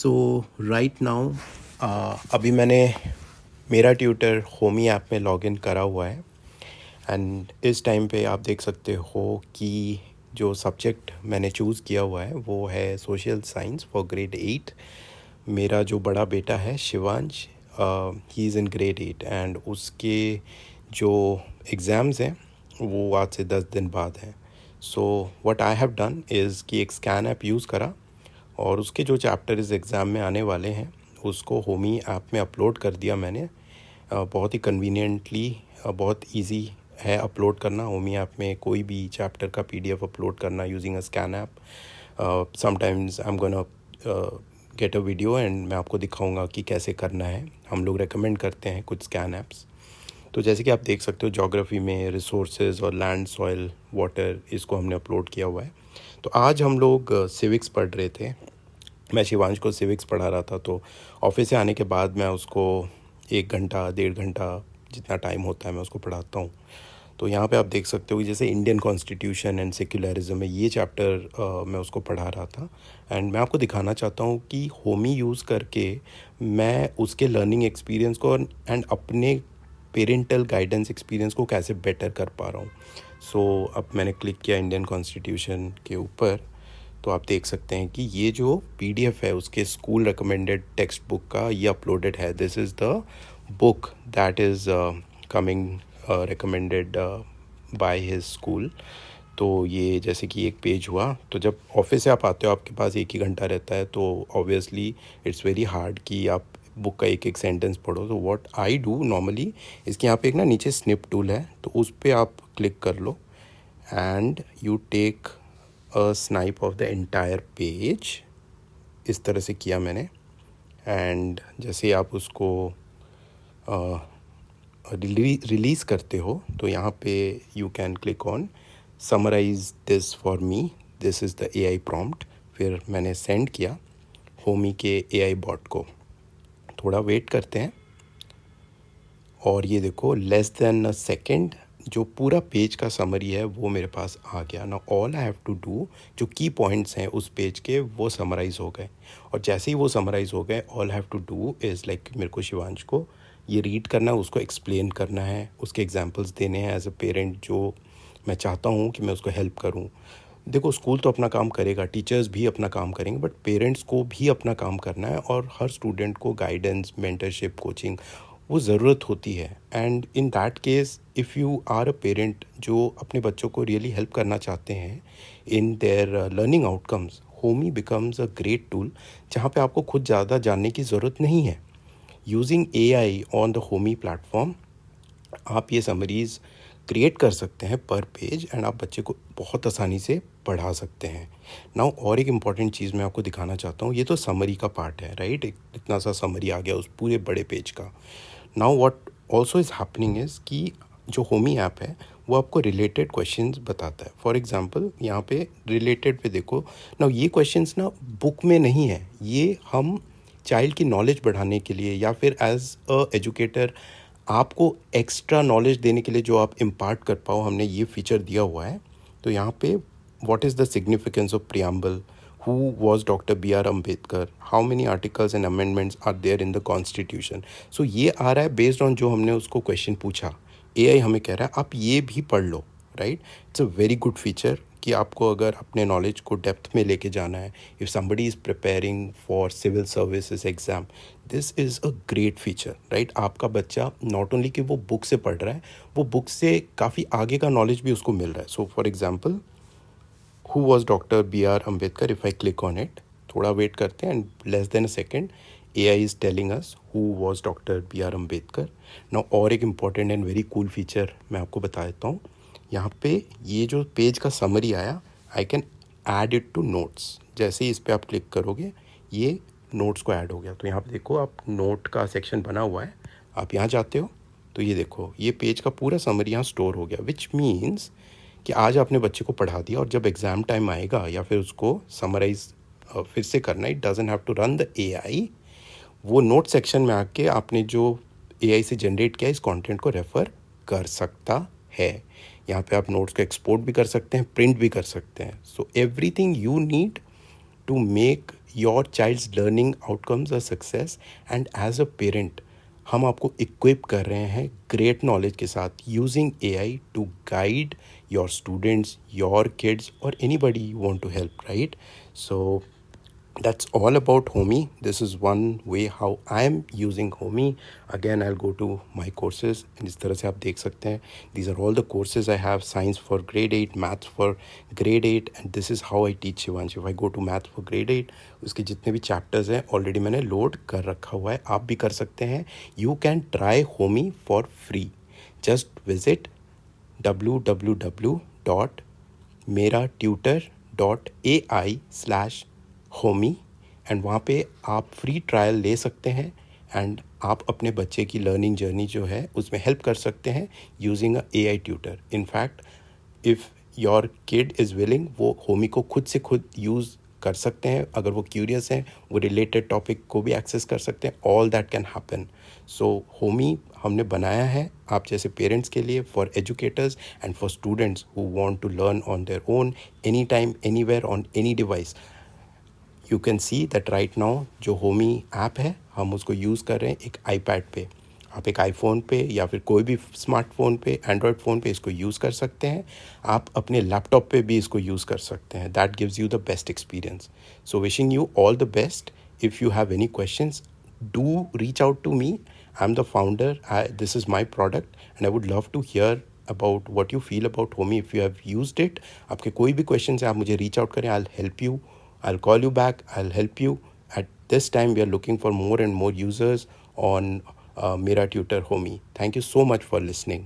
सो right now अभी मैंने मेरा ट्यूटर होमी ऐप में लॉगिन करा हुआ है एंड इस टाइम पे आप देख सकते हो कि जो सब्जेक्ट मैंने चूज़ किया हुआ है वो है सोशल साइंस फॉर ग्रेड 8। मेरा जो बड़ा बेटा है Shivansh, he is in grade 8 and उसके जो एग्ज़ाम्स हैं वो आज से 10 दिन बाद हैं। So what I have done is कि एक स्कैन ऐप यूज़ करा और उसके जो चैप्टर इस एग्ज़ाम में आने वाले हैं उसको होमी ऐप में अपलोड कर दिया मैंने। बहुत ही कन्वीनियंटली, बहुत इजी है अपलोड करना। होमी ऐप में कोई भी चैप्टर का पीडीएफ अपलोड करना using a scan app. Sometimes I am gonna get a video and मैं आपको दिखाऊंगा कि कैसे करना है। हम लोग रेकमेंड करते हैं कुछ स्कैन ऐप्स। तो जैसे कि आप देख सकते हो ज्योग्राफी में रिसोर्सेज और लैंड, सॉइल, वाटर, इसको हमने अपलोड किया हुआ है। तो आज हम लोग सिविक्स पढ़ रहे थे। मैं शिवांश को सिविक्स पढ़ा रहा था। तो ऑफिस से आने के बाद मैं उसको 1 घंटा 1.5 घंटा जितना टाइम होता है मैं उसको पढ़ाता हूँ। तो यहाँ पे आप देख सकते हो कि जैसे इंडियन कॉन्स्टिट्यूशन एंड सेक्युलरिज्म है, ये चैप्टर मैं उसको पढ़ा रहा था। एंड मैं आपको दिखाना चाहता हूँ कि होमी यूज़ करके मैं उसके लर्निंग एक्सपीरियंस को एंड अपने पेरेंटल गाइडेंस एक्सपीरियंस को कैसे बेटर कर पा रहा हूँ। सो अब मैंने क्लिक किया इंडियन कॉन्स्टिट्यूशन के ऊपर, तो आप देख सकते हैं कि ये जो पीडीएफ है उसके स्कूल रिकमेंडेड टेक्स्ट बुक का ये अपलोडेड है। This is the book that is coming recommended by his school. तो ये जैसे कि एक पेज हुआ। तो जब ऑफिस से आप आते हो आपके पास 1 ही घंटा रहता है, तो ऑब्वियसली इट्स वेरी हार्ड कि आप बुक का एक एक सेंटेंस पढ़ो। तो व्हाट आई डू नॉर्मली, इसके यहाँ पे एक ना नीचे स्निप टूल है, तो उस पर आप क्लिक कर लो and you take a snipe of the entire page. इस तरह से किया मैंने। एंड जैसे आप उसको रिलीज़ करते हो तो यहाँ पे you can click on summarise this for me, this is the AI prompt. फिर मैंने सेंड किया होमी के एआई बॉट को। थोड़ा वेट करते हैं और ये देखो लेस देन अ सेकेंड जो पूरा पेज का समरी है वो मेरे पास आ गया ना। All I have to do, जो की पॉइंट्स हैं उस पेज के वो समराइज़ हो गए। और जैसे ही वो समराइज़ हो गए, all I have to do is like मेरे को शिवांश को ये रीड करना है, उसको एक्सप्लेन करना है, उसके एग्जांपल्स देने हैं एज अ पेरेंट, जो मैं चाहता हूँ कि मैं उसको हेल्प करूँ। देखो स्कूल तो अपना काम करेगा, टीचर्स भी अपना काम करेंगे, बट पेरेंट्स को भी अपना काम करना है और हर स्टूडेंट को गाइडेंस, मेंटरशिप, कोचिंग वो ज़रूरत होती है। And in that case if you are a parent जो अपने बच्चों को रियली हेल्प करना चाहते हैं इन देयर लर्निंग आउटकम्स, होमी बिकम्स अ ग्रेट टूल जहाँ पे आपको खुद ज़्यादा जानने की ज़रूरत नहीं है। Using AI on the Homi platform आप ये समरीज़ क्रिएट कर सकते हैं पर पेज एंड आप बच्चे को बहुत आसानी से पढ़ा सकते हैं। नाउ और एक इम्पॉर्टेंट चीज़ मैं आपको दिखाना चाहता हूँ। ये तो समरी का पार्ट है, राइट? इतना सा समरी आ गया उस पूरे बड़े पेज का। Now what also is happening is कि जो होमी ऐप है वो आपको रिलेटेड क्वेश्चंस बताता है। फॉर एग्जांपल यहाँ पे रिलेटेड पे देखो। नाउ ये क्वेश्चंस ना बुक में नहीं है, ये हम चाइल्ड की नॉलेज बढ़ाने के लिए या फिर एज अ एजुकेटर आपको एक्स्ट्रा नॉलेज देने के लिए जो आप इम्पार्ट कर पाओ, हमने ये फीचर दिया हुआ है। तो यहाँ पे what is the significance of preamble, who was Dr. B.R. Ambedkar, how many articles and amendments are there in the constitution। so ये आ रहा है बेस्ड ऑन जो हमने उसको क्वेश्चन पूछा। एआई हमें कह रहा है आप ये भी पढ़ लो, right? It's a very good feature कि आपको अगर अपने नॉलेज को डेप्थ में लेके जाना है, if somebody is preparing for civil services exam, this is a great feature, right? आपका बच्चा नॉट ओनली कि वो बुक से पढ़ रहा है, वो बुक से काफ़ी आगे का नॉलेज भी उसको मिल रहा है। So for example, who was Dr. B.R. Ambedkar? If I click on it, थोड़ा वेट करते हैं and less than a second AI is telling us who was Dr. B.R. Ambedkar. Now और एक important and very cool feature मैं आपको बता देता हूँ। यहाँ पे ये जो पेज का समरी आया, I can add it to notes. जैसे ही इस पर आप क्लिक करोगे ये नोट्स को ऐड हो गया। तो यहाँ पे देखो आप नोट का सेक्शन बना हुआ है, आप यहाँ जाते हो तो ये देखो ये पेज का पूरा समरी यहाँ स्टोर हो गया, विच मीन्स कि आज आपने बच्चे को पढ़ा दिया और जब एग्ज़ाम टाइम आएगा या फिर उसको समराइज़ फिर से करना, it doesn't have to run the AI. वो नोट सेक्शन में आके आपने जो एआई से जनरेट किया इस कंटेंट को रेफ़र कर सकता है। यहाँ पे आप नोट्स को एक्सपोर्ट भी कर सकते हैं, प्रिंट भी कर सकते हैं। So everything you need to make your child's learning outcomes are success, and as a parent हम आपको इक्विप कर रहे हैं ग्रेट नॉलेज के साथ using AI to guide your students, your kids, और anybody you want to help, right? So that's all about Homey. This is one way how I am using Homey. Again, I'll go to my courses, and इस तरह से आप देख सकते हैं. These are all the courses I have: science for grade 8, maths for grade 8, and this is how I teach Shivansh. If I go to maths for grade 8, उसके जितने भी chapters हैं already मैंने load कर रखा हुआ है. आप भी कर सकते हैं. You can try Homey for free. Just visit www.meratutor.ai/Homey, and वहाँ पे आप फ्री ट्रायल ले सकते हैं, एंड आप अपने बच्चे की लर्निंग जर्नी जो है उसमें हेल्प कर सकते हैं using a AI tutor. In fact if your kid is willing, वो होमी को खुद से खुद यूज़ कर सकते हैं. अगर वो क्यूरियस हैं, वो रिलेटेड टॉपिक को भी एक्सेस कर सकते हैं. All that can happen. So Homie हमने बनाया है आप जैसे पेरेंट्स के लिए, for educators and for students who want to learn on their own, any time, anywhere, on any device. You can see that right now जो Homie app है हम उसको यूज़ कर रहे हैं एक आईपैड पे. आप एक आईफोन पे या फिर कोई भी स्मार्टफोन पे, एंड्रॉयड फ़ोन पे इसको यूज़ कर सकते हैं. आप अपने लैपटॉप पे भी इसको यूज़ कर सकते हैं. That gives you the best experience. So wishing you all the best. If you have any questions, do reach out to me. I'm the founder. This is my product, and I would love to hear about what you feel about Homey. If you have used it, आपके कोई भी questions है आप मुझे reach out करें. I'll help you. I'll call you back. I'll help you. At this time, we are looking for more and more users on Mera Tutor Homey. Thank you so much for listening.